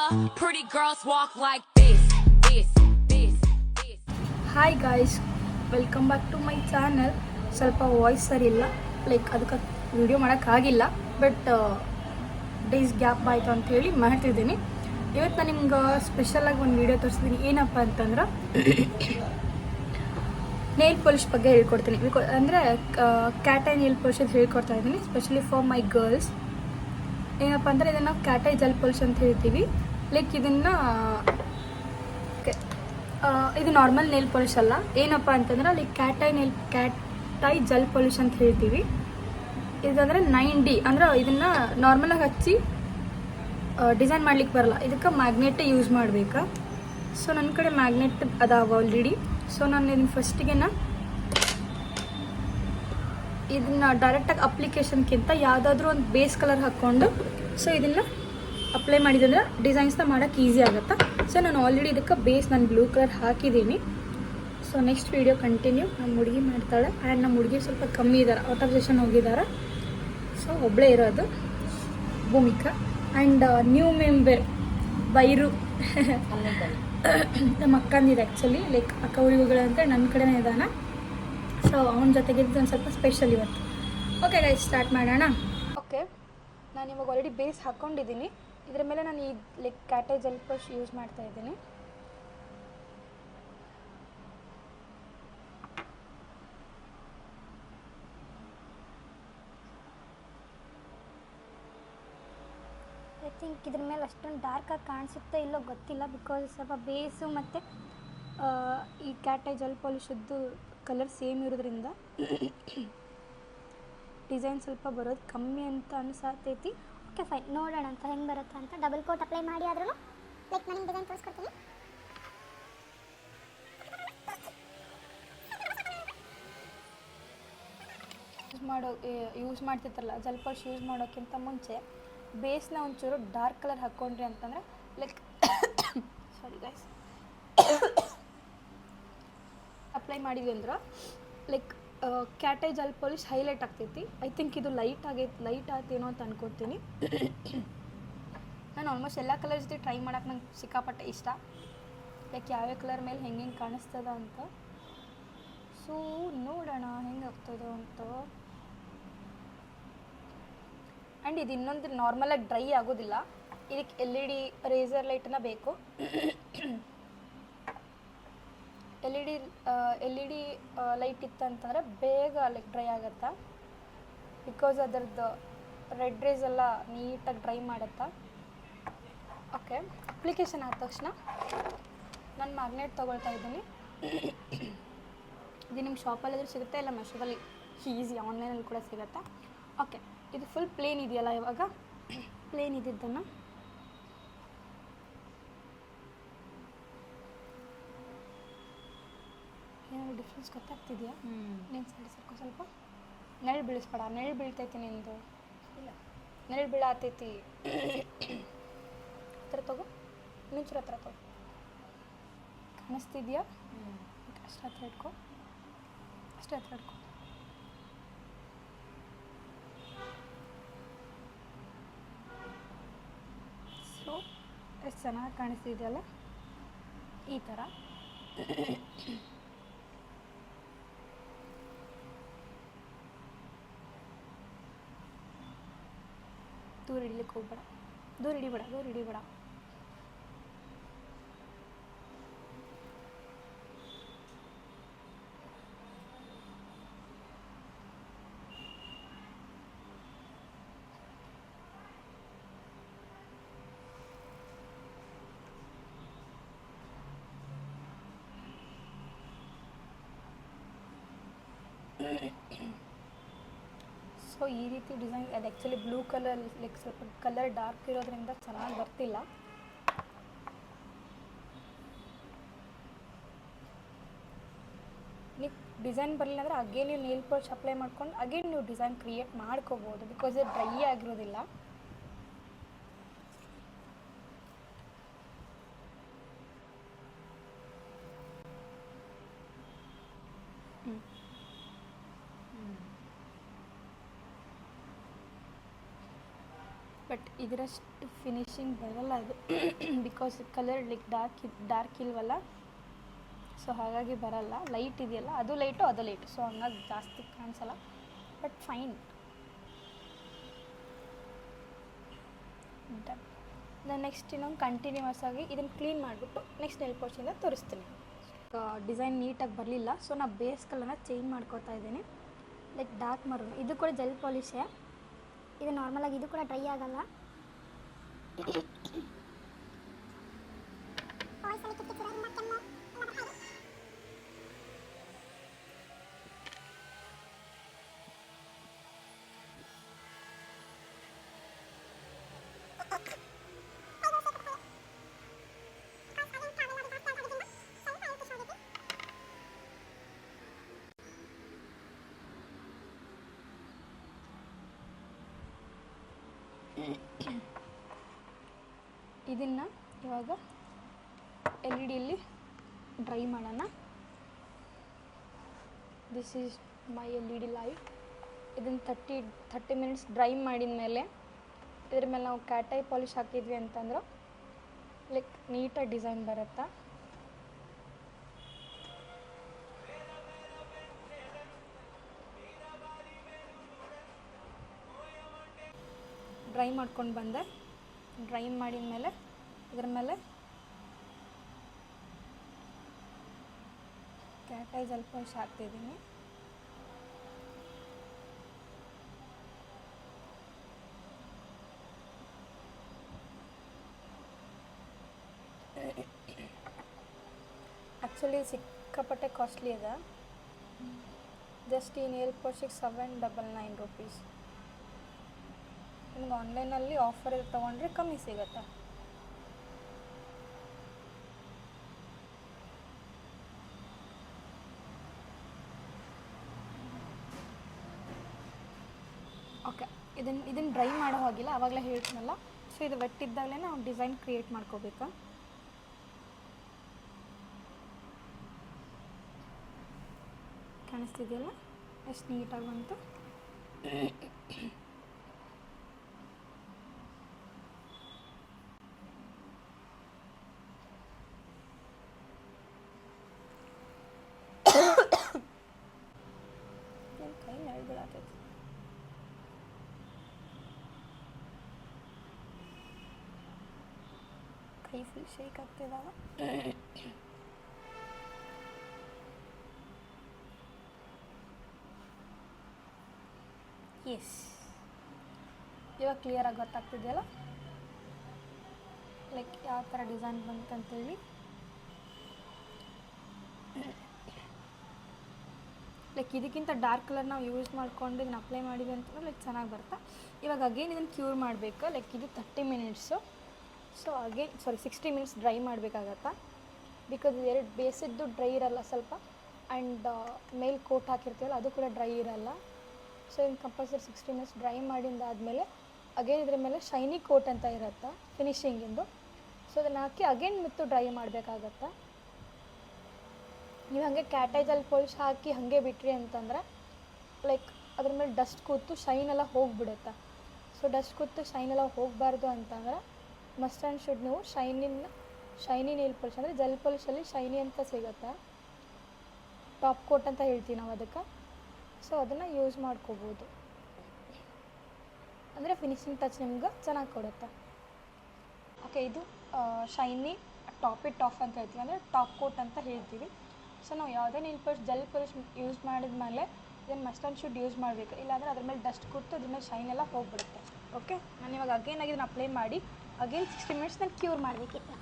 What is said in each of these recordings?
Pretty girls walk like this, this, this, this. Hi guys, welcome back to my channel. ಸ್ವಲ್ಪ voice ಸರಿ ಇಲ್ಲ, like ಅದಕ್ಕೆ video ಮಾಡೋಕ್ಕಾಗಿಲ್ಲ. But days gap ಆಯಿತು ಅಂಥೇಳಿ ಮಾಡ್ತಿದ್ದೀನಿ. ಇವತ್ತು ನಾನು ನಿಮ್ಗೆ ಸ್ಪೆಷಲಾಗಿ ಒಂದು ವಿಡಿಯೋ ತೋರಿಸ್ತೀನಿ. ಏನಪ್ಪ ಅಂತಂದ್ರೆ ನೇಲ್ ಪಾಲಿಶ್ ಬಗ್ಗೆ ಹೇಳ್ಕೊಡ್ತೀನಿ. ಅಂದರೆ ಕ್ಯಾಟ್ ಐ ನೇಲ್ ಪಾಲಿಶ್ ಅಂತ ಹೇಳ್ಕೊಡ್ತಾ ಇದ್ದೀನಿ, ಸ್ಪೆಷಲಿ ಫಾರ್ ಮೈ ಗರ್ಲ್ಸ್. ಏನಪ್ಪ ಅಂದರೆ ಇದನ್ನು ಕ್ಯಾಟ್ ಐ ಜೆಲ್ ಪಾಲಿಶ್ ಅಂತ ಹೇಳ್ತೀವಿ. ಲೈಕ್ ಇದನ್ನು ಇದು ನಾರ್ಮಲ್ ನೇಲ್ ಪಾಲಿಶ್ ಅಲ್ಲ. ಏನಪ್ಪ ಅಂತಂದ್ರೆ like cat eye gel polish ಅಂತ ಹೇಳ್ತೀವಿ. ಇದಂದರೆ 9D ಅಂದ್ರೆ ಇದನ್ನು ನಾರ್ಮಲಾಗಿ ಹಚ್ಚಿ ಡಿಸೈನ್ ಮಾಡ್ಲಿಕ್ಕೆ ಬರಲ್ಲ, ಇದಕ್ಕೆ ಮ್ಯಾಗ್ನೆಟ್ ಯೂಸ್ ಮಾಡಬೇಕಾ. ಸೊ ನನ್ನ ಕಡೆ ಮ್ಯಾಗ್ನೆಟ್ ಅದಾವ ಆಲ್ರೆಡಿ. ಸೊ ನಾನು ಇದನ್ನು ಫಸ್ಟಿಗೆನ ಇದನ್ನು ಡೈರೆಕ್ಟಾಗಿ ಅಪ್ಲಿಕೇಶನ್ಗಿಂತ ಯಾವುದಾದ್ರೂ ಒಂದು ಬೇಸ್ ಕಲರ್ ಹಾಕ್ಕೊಂಡು ಸೊ ಇದನ್ನು ಅಪ್ಲೈ ಮಾಡಿದಂದ್ರೆ ಡಿಸೈನ್ಸ್ನ ಮಾಡೋಕ್ಕೆ ಈಸಿ ಆಗುತ್ತೆ. ಸೊ ನಾನು ಆಲ್ರೆಡಿ ಇದಕ್ಕೆ ಬೇಸ್ ನಾನು ಬ್ಲೂ ಕಲರ್ ಹಾಕಿದ್ದೀನಿ. So next video continue. ನಮ್ಮ ಹುಡುಗಿ ಮಾಡ್ತಾಳೆ ಆ್ಯಂಡ್ ನಮ್ಮ ಹುಡುಗಿ ಸ್ವಲ್ಪ ಕಮ್ಮಿ ಇದ್ದಾರೆ, ಔಟ್ ಆಫ್ ಸೆಷನ್ ಹೋಗಿದ್ದಾರೆ. ಸೊ ಒಬ್ಬಳೇ ಇರೋದು ಭೂಮಿಕಾ. ಆ್ಯಂಡ್ ನ್ಯೂ ಮೆಂಬರ್ ಬೈರು ನಮ್ಮ ಅಕ್ಕಂದಿದೆ ಆ್ಯಕ್ಚುಲಿ, ಲೈಕ್ ಅಕ್ಕ ಹುಡುಗಿಗಳು ಅಂತ ನನ್ನ ಕಡೆನೇ ಇದ್ದಾನೆ. ಸೊ ಅವನ ಜೊತೆಗೆ ಒಂದು ಸ್ವಲ್ಪ ಸ್ಪೆಷಲ್ ಇವತ್ತು. ಓಕೆ ಗೈಸ್, ಸ್ಟಾರ್ಟ್ ಮಾಡೋಣ. ಓಕೆ, ನಾನು ಇವಾಗ ಆಲ್ರೆಡಿ ಬೇಸ್ ಹಾಕ್ಕೊಂಡಿದ್ದೀನಿ. ಇದರ ಮೇಲೆ ನಾನು ಈ like cat eye gel polish use ಮಾಡ್ತಾ ಇದ್ದೀನಿ. ಐ ಥಿಂಕ್ ಇದ್ರ ಮೇಲೆ ಅಷ್ಟೊಂದು ಡಾರ್ಕಾಗಿ ಕಾಣಿಸುತ್ತೆ ಇಲ್ಲೋ ಗೊತ್ತಿಲ್ಲ, ಬಿಕಾಸ್ ಸ್ವಲ್ಪ ಬೇಸು ಮತ್ತು ಈ ಕ್ಯಾಟ್ ಐ ಜೆಲ್ ಪಾಲಿಶದ್ದು ಕಲರ್ ಸೇಮ್ ಇರೋದ್ರಿಂದ ಡಿಸೈನ್ ಸ್ವಲ್ಪ ಬರೋದು ಕಮ್ಮಿ ಅಂತ ಅನಿಸತೈತಿ. ಓಕೆ ಫೈನ್, ನೋಡೋಣ ಅಂತ ಹೆಂಗೆ ಬರುತ್ತೆ ಅಂತ. ಡಬಲ್ ಕೋಟ್ ಅಪ್ಲೈ ಮಾಡಿ ಆದ್ರೂ ಲೈಕ್ ನಾನು ಡಿಸೈನ್ ತೋರಿಸ್ಕೊಡ್ತೀನಿ. ಯೂಸ್ ಮಾಡ್ತಿರ್ತಾರಲ್ಲ ಜೆಲ್ ಪಾಲಿಶ್ ಯೂಸ್ ಮಾಡೋಕ್ಕಿಂತ ಮುಂಚೆ ಬೇಸ್ನ ಒಂಚೂರು ಡಾರ್ಕ್ ಕಲರ್ ಹಾಕ್ಕೊಂಡ್ರಿ ಅಂತಂದರೆ ಲೈಕ್ ಸಾರಿ ಗೈಸ್ ಅಪ್ಲೈ ಮಾಡಿದ್ವಿ ಅಂದ್ರೆ like cat eye gel polish highlight ಆಗ್ತೈತಿ. ಐ ಥಿಂಕ್ ಇದು ಲೈಟ್ ಆಯ್ತೇನೋ ಅಂತ ಅನ್ಕೋತೀನಿ. ನಾನು ಆಲ್ಮೋಸ್ಟ್ ಎಲ್ಲ ಕಲರ್ ಜೊತೆ ಟ್ರೈ ಮಾಡೋಕೆ ನಂಗೆ ಸಿಕ್ಕಾಪಟ್ಟೆ ಇಷ್ಟ, ಲೈಕ್ ಯಾವ್ಯಾವ ಕಲರ್ ಮೇಲೆ ಹೆಂಗೆ ಕಾಣಿಸ್ತದ ಅಂತ. ಸೊ ನೋಡೋಣ ಹೆಂಗೆ ಆಗ್ತದೋ ಅಂತ. ಆ್ಯಂಡ್ ಇದು ಇನ್ನೊಂದು ನಾರ್ಮಲಾಗಿ ಡ್ರೈ ಆಗೋದಿಲ್ಲ, ಇದಕ್ಕೆ LED ರೇಸರ್ ಲೈಟನ್ನ ಬೇಕು. ಎಲ್ ಇ ಡಿ ಲೈಟ್ ಇತ್ತಂತಂದರೆ ಬೇಗ ಲೈಕ್ ಡ್ರೈ ಆಗುತ್ತಾ, ಬಿಕಾಸ್ ಅದರದ್ದು ರೆಡ್ ರೇಸ್ ಎಲ್ಲ ನೀಟಾಗಿ ಡ್ರೈ ಮಾಡುತ್ತಾ. ಓಕೆ, ಅಪ್ಲಿಕೇಶನ್ ಆದ ತಕ್ಷಣ ನಾನು ಮ್ಯಾಗ್ನೆಟ್ ತೊಗೊಳ್ತಾ ಇದ್ದೀನಿ. ಇದು ನಿಮ್ಮ ಶಾಪಲ್ಲಿದ್ರೂ ಸಿಗುತ್ತೆ, ಇಲ್ಲ ಮೆಶೋದಲ್ಲಿ ಈಸಿ ಆನ್ಲೈನಲ್ಲಿ ಕೂಡ ಸಿಗುತ್ತೆ. ಓಕೆ, ಇದು ಫುಲ್ ಪ್ಲೇನ್ ಇದೆಯಲ್ಲ, ಇವಾಗ ಪ್ಲೇನ್ ಇದ್ದಿದ್ದನ್ನು ಏನಾದ್ರು ಡಿಫ್ರೆನ್ಸ್ ಗೊತ್ತಾಗ್ತಿದೆಯಾ? ನೀನು ಸೈಡ್ ಸರ್ಕೊ, ಸ್ವಲ್ಪ ನೆರಳು ಬೀಳಿಸ್ಬೇಡ. ನೆರಳು ಬೀಳ್ತೈತಿ ನಿಂದು, ಇಲ್ಲ ನೆರಳು ಬೀಳಾತೈತಿ. ಹತ್ರ ತಗೋ, ನಿಂಚೂರು ಹತ್ರ ತಗೋ, ಕಾಣಿಸ್ತಿದ್ಯಾ? ಅಷ್ಟು ಹತ್ರ ಇಟ್ಕೊ, ಅಷ್ಟೇ ಹತ್ರ ಇಟ್ಕೊ. ಸೊ ಎಷ್ಟು ಚೆನ್ನಾಗಿ ಕಾಣಿಸ್ತಿದೆಯಲ್ಲ ಈ ಥರ. ದೂರ ಹಿಡಿಲಿಕ್ಕೆ ಹೋಗ್ಬೇಡ, ದೂರ ಹಿಡಿಬೇಡ. ಸೊ ಈ ರೀತಿ ಡಿಸೈನ್ ಅದು ಆ್ಯಕ್ಚುಲಿ ಬ್ಲೂ ಕಲರ್, ಲೈಕ್ ಸ್ವಲ್ಪ ಕಲರ್ ಡಾರ್ಕ್ ಇರೋದ್ರಿಂದ ಚೆನ್ನಾಗಿ ಬರ್ತಿಲ್ಲ. ನೀವು ಡಿಸೈನ್ ಬರಲಿಲ್ಲ ಅಂದರೆ ಅಗೇನ್ ನೀವು ನೇಲ್ ಪಾಲಿಶ್ ಅಪ್ಲೈ ಮಾಡ್ಕೊಂಡು ಅಗೇನ್ ನೀವು ಡಿಸೈನ್ ಕ್ರಿಯೇಟ್ ಮಾಡ್ಕೋಬೋದು, ಬಿಕಾಸ್ ಇದು ಡ್ರೈ ಆಗಿರೋದಿಲ್ಲ. ಬಟ್ ಇದರಷ್ಟು ಫಿನಿಶಿಂಗ್ ಬರಲ್ಲ ಅದು ಬಿಕಾಸ್ ಕಲರ್ ಲೈಕ್ ಡಾರ್ಕ್ ಇಲ್ವಲ್ಲ, ಸೊ ಹಾಗಾಗಿ ಬರಲ್ಲ. ಲೈಟ್ ಇದೆಯಲ್ಲ, ಅದು ಲೈಟು, ಸೊ ಹಂಗಾಗಿ ಜಾಸ್ತಿ ಕಾಣಿಸಲ್ಲ, ಬಟ್ ಫೈನ್. ಡನ್. ನಾನು ನೆಕ್ಸ್ಟ್ ಇನ್ನೊಂದು ಕಂಟಿನ್ಯೂಸ್ ಆಗಿ ಇದನ್ನು ಕ್ಲೀನ್ ಮಾಡಿಬಿಟ್ಟು ನೆಕ್ಸ್ಟ್ ನೆಲ್ ಪಾಲಿಶಿಂದ ತೋರಿಸ್ತೀನಿ. ಡಿಸೈನ್ ನೀಟಾಗಿ ಬರಲಿಲ್ಲ, ಸೊ ನಾನು ಬೇಸ್ ಕಲರ್ನ ಚೇಂಜ್ ಮಾಡ್ಕೋತಾ ಇದ್ದೀನಿ. ಲೈಕ್ ಡಾರ್ಕ್ ಮರೂನ್, ಇದು ಕೂಡ ಜೆಲ್ ಪಾಲಿಶೇ. ಇದು ನಾರ್ಮಲಾಗಿ ಇದು ಕೂಡ ಡ್ರೈ ಆಗಲ್ಲ. ಇದನ್ನು ಇವಾಗ LED ಡ್ರೈ ಮಾಡೋಣ. This is my LED light. ಇದನ್ನು 30 ಮಿನಿಟ್ಸ್ ಡ್ರೈ ಮಾಡಿದ ಮೇಲೆ ಇದ್ರ ಮೇಲೆ ನಾವು ಕ್ಯಾಟ್ ಐ ಪಾಲಿಶ್ ಹಾಕಿದ್ವಿ ಅಂತಂದ್ರೆ ಲೈಕ್ ನೀಟಾಗಿ ಡಿಸೈನ್ ಬರುತ್ತೆ. ಡ್ರೈ ಮಾಡ್ಕೊಂಡು ಬಂದೆ. ಡ್ರೈ ಮಾಡಿದ ಮೇಲೆ ಇದ್ರ ಮೇಲೆ ಕ್ಯಾಟ್ ಐ ಜೆಲ್ ಪಾಲಿಶ್ ಹಾಕ್ತಿದ್ದೀನಿ. ಆ್ಯಕ್ಚುಲಿ ಸಿಕ್ಕಾಪಟ್ಟೆ ಕಾಸ್ಟ್ಲಿ ಇದೆ. ಜಸ್ಟ್ ಈ ನೇಲ್ ಪಾಲಿಶಿಗೆ 799 ರೂಪೀಸ್. ನಿಮ್ಗೆ ಆನ್ಲೈನಲ್ಲಿ ಆಫರ್ ತೊಗೊಂಡ್ರೆ ಕಮ್ಮಿ ಸಿಗುತ್ತೆ. ಓಕೆ, ಇದನ್ನು ಡ್ರೈ ಮಾಡೋ ಹಾಗಿಲ್ಲ, ಆವಾಗಲೇ ಹೇಳ್ತೀನಲ್ಲ. ಸೊ ಇದು ವೆಟ್ಟಿದ್ದಾಗಲೇ ನಾವು ಡಿಸೈನ್ ಕ್ರಿಯೇಟ್ ಮಾಡ್ಕೋಬೇಕು. ಕಾಣಿಸ್ತಿದೆಯಲ್ಲ ಎಷ್ಟು ನೀಟಾಗಿ ಬಂತು. ಕೈ ನಳ್ಬಿಡಾತೈತಿ. ಕೈ ಫುಲ್ ಶೇಕ್ ಆಗ್ತಿದಾವ. ಎಸ್, ಇವಾಗ ಕ್ಲಿಯರಾಗಿ ಗೊತ್ತಾಗ್ತಿದೆಯಲ್ಲ ಲೈಕ್ ಯಾವ ಥರ ಡಿಸೈನ್ ಬಂತಂತೇಳಿ. ಲೈಕ್ ಇದಕ್ಕಿಂತ ಡಾರ್ಕ್ ಕಲರ್ ನಾವು ಯೂಸ್ ಮಾಡ್ಕೊಂಡು ಇದನ್ನು ಅಪ್ಲೈ ಮಾಡಿದ್ವಿ ಅಂತಂದ್ರೆ ಲೈಕ್ ಚೆನ್ನಾಗಿ ಬರುತ್ತೆ. ಇವಾಗ ಅಗೇನ್ ಇದನ್ನು ಕ್ಯೂರ್ ಮಾಡಬೇಕು. ಲೈಕ್ ಇದು 30 minutes. So again 60 minutes dry ಮಾಡಬೇಕಾಗತ್ತಾ, ಬಿಕಾಸ್ ಎರಡು ಬೇಸಿದ್ದು ಡ್ರೈ ಇರಲ್ಲ ಸ್ವಲ್ಪ, ಆ್ಯಂಡ್ ಮೇಲ್ ಕೋಟ್ ಹಾಕಿರ್ತೀವಲ್ಲ ಅದು ಕೂಡ ಡ್ರೈ ಇರಲ್ಲ. ಸೊ ಇನ್ನು ಕಂಪಲ್ಸರಿ 60 ಮಿನಿಟ್ಸ್ ಡ್ರೈ ಮಾಡಿದ್ದಾದಮೇಲೆ ಅಗೇನ್ ಇದ್ರ ಮೇಲೆ ಶೈನಿ ಕೋಟ್ ಅಂತ ಇರುತ್ತೆ ಫಿನಿಶಿಂಗಿಂದು. ಸೊ ಅದನ್ನು ಹಾಕಿ ಅಗೇನ್ ಮತ್ತು ಡ್ರೈ ಮಾಡಬೇಕಾಗತ್ತೆ. ನೀವು ಹಾಗೆ ಕ್ಯಾಟ್ ಐ ಜೆಲ್ ಪಾಲಿಶ್ ಹಾಕಿ ಹಾಗೆ ಬಿಟ್ರಿ ಅಂತಂದರೆ ಲೈಕ್ ಅದ್ರ ಮೇಲೆ ಡಸ್ಟ್ ಕೂತು ಶೈನ್ ಎಲ್ಲ ಹೋಗಿಬಿಡುತ್ತೆ. ಸೊ ಡಸ್ಟ್ ಕೂತು ಶೈನ್ ಎಲ್ಲ ಹೋಗಬಾರ್ದು ಅಂತಂದರೆ ಮಸ್ಟ್ ಆ್ಯಂಡ್ ಶುಡ್ ನೀವು ಶೈನಿ ನೇಲ್ ಪಾಲಿಶ್ ಅಂದರೆ ಜೆಲ್ ಪಾಲಿಶಲ್ಲಿ ಶೈನಿ ಅಂತ ಸಿಗುತ್ತೆ, ಟಾಪ್ ಕೋಟ್ ಅಂತ ಹೇಳ್ತೀವಿ ನಾವು ಅದಕ್ಕೆ. ಸೊ ಅದನ್ನು ಯೂಸ್ ಮಾಡ್ಕೋಬೋದು, ಅಂದರೆ ಫಿನಿಶಿಂಗ್ ಟಚ್ ನಿಮ್ಗೆ ಚೆನ್ನಾಗಿ ಕೊಡುತ್ತೆ. ಓಕೆ, ಇದು ಶೈನಿ ಟಾಪ್ ಅಂತ ಹೇಳ್ತೀವಿ, ಅಂದರೆ ಟಾಪ್ ಕೋಟ್ ಅಂತ ಹೇಳ್ತೀವಿ. ಸೊ ನಾವು ಯಾವುದೇ nail polish gel polish use ಮಾಡಿದ್ಮೇಲೆ ಇದನ್ನು ಮಸ್ಟ್ ಆ್ಯಂಡ್ ಶುಡ್ ಯೂಸ್ ಮಾಡಬೇಕು, ಇಲ್ಲಾಂದರೆ ಅದ್ರ ಮೇಲೆ ಡಸ್ಟ್ ಕೂತು ಅದ್ರ ಮೇಲೆ ಶೈನ್ ಎಲ್ಲ ಹೋಗಿಬಿಡುತ್ತೆ. ಓಕೆ, ನಾನು ಇವಾಗ ಅಗೇನ್ ಆಗಿ ಇದನ್ನು ಅಪ್ಲೈ ಮಾಡಿ ಅಗೇನ್ 60 ಮಿನಿಟ್ಸ್ ನಾನು ಕ್ಯೂರ್ ಮಾಡಬೇಕಿತ್ತು.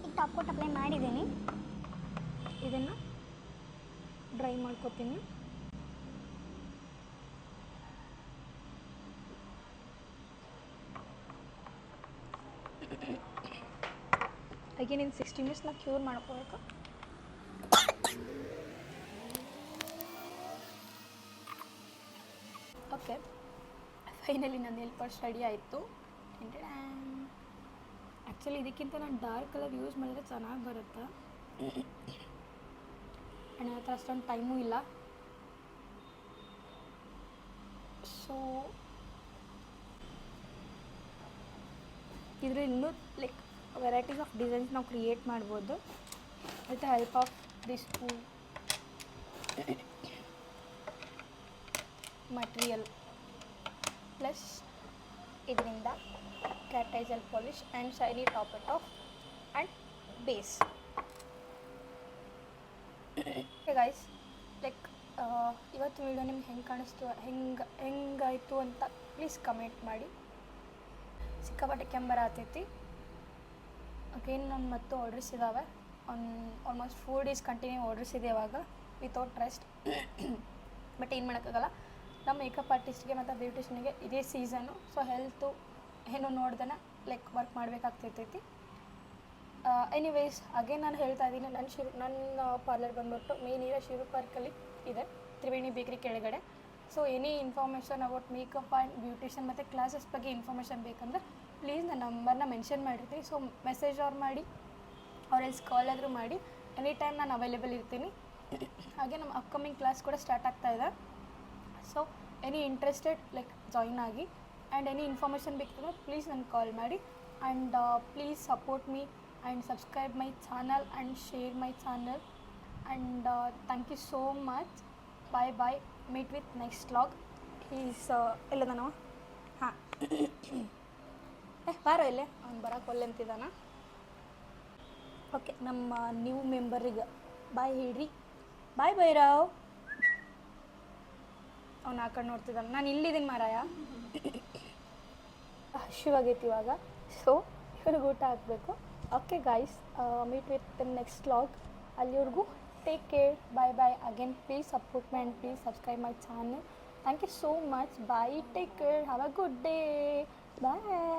ಈಗ ಟಾಪ್ ಕೋಟ್ ಅಪ್ಲೈ ಮಾಡಿದ್ದೀನಿ. ಇದನ್ನು ಡ್ರೈ ಮಾಡ್ಕೊತೀನಿ. ಅಗೇನ್ ಇನ್ನು 60 ಮಿನಿಟ್ಸ್ ನಾವು ಕ್ಯೂರ್ ಮಾಡ್ಕೋಬೇಕು. ಓಕೆ, ಫೈನಲಿ ನನ್ನ ನೇಲ್ ಪಾಲಿಶ್ ರೆಡಿ ಆಯಿತು. ಆ್ಯಕ್ಚುಲಿ ಇದಕ್ಕಿಂತ ನಾನು ಡಾರ್ಕ್ ಕಲರ್ ಯೂಸ್ ಮಾಡಿದರೆ ಚೆನ್ನಾಗಿ ಬರುತ್ತೆ. ನನ್ನ ಹತ್ರ ಅಷ್ಟೊಂದು ಟೈಮೂ ಇಲ್ಲ. ಸೊ ಇದರಲ್ಲಿ ಇನ್ನೂ ಲೈಕ್ ವೆರೈಟೀಸ್ ಆಫ್ ಡಿಸೈನ್ಸ್ ನಾವು ಕ್ರಿಯೇಟ್ ಮಾಡ್ಬೋದು with the help of this two material plus ಇದರಿಂದ ಕ್ಯಾಟೈಸಲ್ polish and shiny top it off and base. Guys like ಇವತ್ತು ವಿಡಿಯೋ ನಿಮ್ಗೆ ಹೆಂಗೆ ಕಾಣಿಸ್ತು, ಹೆಂಗಾಯಿತು ಅಂತ ಪ್ಲೀಸ್ ಕಮೆಂಟ್ ಮಾಡಿ. ಸಿಕ್ಕಾಪಟ್ಟೆ ಕೆಂಬರ ಆಗ್ತೈತಿ. ಅಗೇನ್ ನಾನು ಮತ್ತು ಆರ್ಡರ್ಸ್ ಇದ್ದಾವೆ. ಆಲ್ಮೋಸ್ಟ್ 4 days ಕಂಟಿನ್ಯೂ ಆರ್ಡರ್ಸ್ ಇದೆ ಇವಾಗ ವಿತೌಟ್ ರೆಸ್ಟ್. ಬಟ್ ಏನು ಮಾಡೋಕ್ಕಾಗಲ್ಲ, ನಮ್ಮ ಮೇಕಪ್ ಆರ್ಟಿಸ್ಟ್ಗೆ ಮತ್ತು ಬ್ಯೂಟಿಷನ್ಗೆ ಇದೇ ಸೀಸನು. ಸೊ ಹೆಲ್ತು ಏನು ನೋಡ್ದೆ ಲೈಕ್ ವರ್ಕ್ ಮಾಡಬೇಕಾಗ್ತೈತೈತಿ. ಎನಿವೇಸ್ ಅಗೇನ್ ನಾನು ಹೇಳ್ತಾ ಇದ್ದೀನಿ, ನನ್ನ ಪಾರ್ಲರ್ ಬಂದ್ಬಿಟ್ಟು ಮೇನ್ ಇರೋ ಶಿರು ಪಾರ್ಕಲ್ಲಿ ಇದೆ, ತ್ರಿವೇಣಿ ಬೇಕ್ರಿ ಕೆಳಗಡೆ. So any information about makeup and beautician ಮತ್ತು ಕ್ಲಾಸಸ್ ಬಗ್ಗೆ ಇನ್ಫಾರ್ಮೇಷನ್ ಬೇಕಂದ್ರೆ ಪ್ಲೀಸ್ ನನ್ನ ನಂಬರ್ನ ಮೆನ್ಷನ್ ಮಾಡಿರ್ತೀನಿ. ಸೊ ಮೆಸೇಜ್ ಅವ್ರು ಮಾಡಿ ಎಲ್ಸ್ ಕಾಲ್ ಆದರೂ ಮಾಡಿ, ಎನಿ ಟೈಮ್ ನಾನು ಅವೈಲೇಬಲ್ ಇರ್ತೀನಿ. ಹಾಗೆ ನಮ್ಮ ಅಪ್ಕಮಿಂಗ್ ಕ್ಲಾಸ್ ಕೂಡ ಸ್ಟಾರ್ಟ್ ಆಗ್ತಾಯಿದೆ. So any interested like join ಆಗಿ. ಆ್ಯಂಡ್ ಎನಿ ಇನ್ಫಾರ್ಮೇಷನ್ ಬೇಕಂದ್ರೆ ಪ್ಲೀಸ್ ನನಗೆ ಕಾಲ್ ಮಾಡಿ. And please support me and subscribe my channel and share my channel. And thank you so much. Bye bye. Meet with next vlog. He's ಎಲ್ಲದನವ ಹಾಂ ಬಾರೋ ಇಲ್ಲೇ ಅವ್ನು ಬರೋಕೆ ಒಲ್ಲೆ ಅಂತಿದ್ದಾನ. ಓಕೆ, ನಮ್ಮ ನ್ಯೂ ಮೆಂಬರಿಗೆ ಬಾಯ್ ಹೇಳ್ರಿ. ಬಾಯ್ ಭೈರವ್. ಅವ್ನು ಆ ಕಡೆ ನೋಡ್ತಿದ್ದಾನೆ, ನಾನು ಇಲ್ಲಿದ್ದೀನಿ ಮಾರಾಯ. ಹಸಿವಾಗೈತಿ ಇವಾಗ. ಸೊ ಇವ್ರಿಗೆ ಊಟ ಹಾಕಬೇಕು. Okay guys, meet with the next vlog. Alliyurgu take care. Bye bye. Again please support me and please subscribe my channel. Thank you so much. Bye. Take care. Have a good day. Bye.